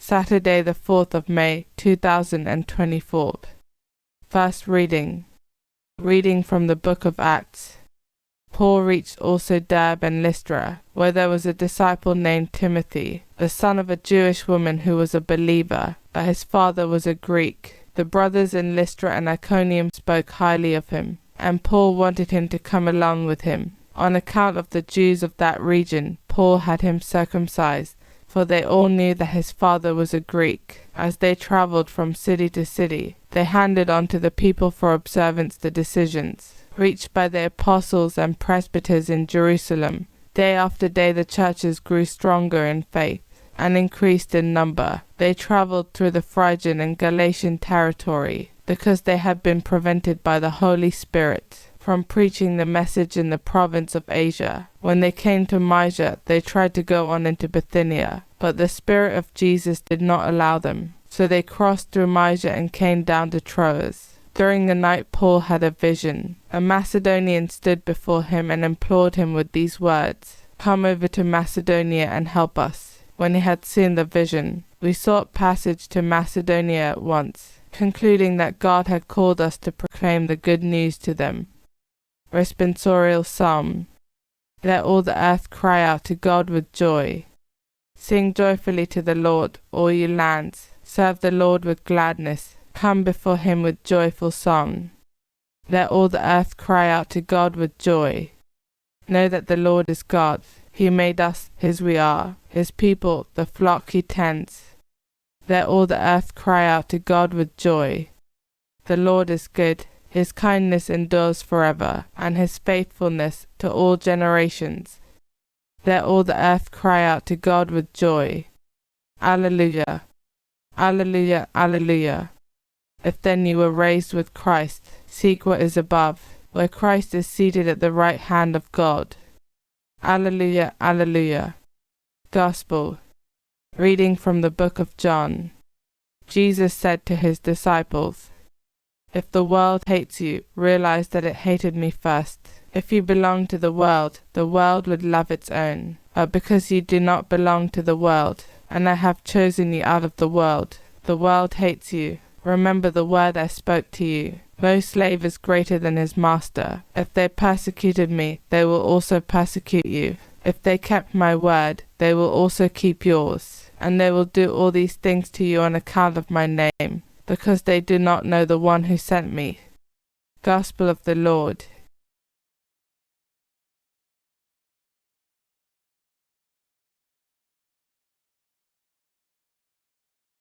Saturday the 4th of May 2024. First reading. Reading from the book of Acts. Paul reached also Derbe and Lystra, where there was a disciple named Timothy, the son of a Jewish woman who was a believer, but his father was a Greek. The brothers in Lystra and Iconium spoke highly of him, and Paul wanted him to come along with him. On account of the Jews of that region, Paul had him circumcised, for they all knew that his father was a Greek. As they travelled from city to city, they handed on to the people for observance the decisions reached by the apostles and presbyters in Jerusalem. Day after day the churches grew stronger in faith and increased in number. They travelled through the Phrygian and Galatian territory, because they had been prevented by the Holy Spirit from preaching the message in the province of Asia. When they came to Mysia, they tried to go on into Bithynia, but the Spirit of Jesus did not allow them. So they crossed through Mysia and came down to Troas. During the night Paul had a vision. A Macedonian stood before him and implored him with these words, "Come over to Macedonia and help us." When he had seen the vision, we sought passage to Macedonia at once, concluding that God had called us to proclaim the good news to them. Responsorial Psalm. Let all the earth cry out to God with joy. Sing joyfully to the Lord, all you lands. Serve the Lord with gladness. Come before him with joyful song. Let all the earth cry out to God with joy. Know that the Lord is God. He made us, his we are, his people, the flock he tends. Let all the earth cry out to God with joy. The Lord is good. His kindness endures forever, and his faithfulness to all generations. Let all the earth cry out to God with joy. Alleluia. Alleluia, alleluia. If then you were raised with Christ, seek what is above, where Christ is seated at the right hand of God. Alleluia, alleluia. Gospel. Reading from the book of John. Jesus said to his disciples, "If the world hates you, realize that it hated me first. If you belong to the world would love its own. But because you do not belong to the world, and I have chosen you out of the world hates you. Remember the word I spoke to you. No slave is greater than his master. If they persecuted me, they will also persecute you. If they kept my word, they will also keep yours. And they will do all these things to you on account of my name, because they do not know the one who sent me." Gospel of the Lord.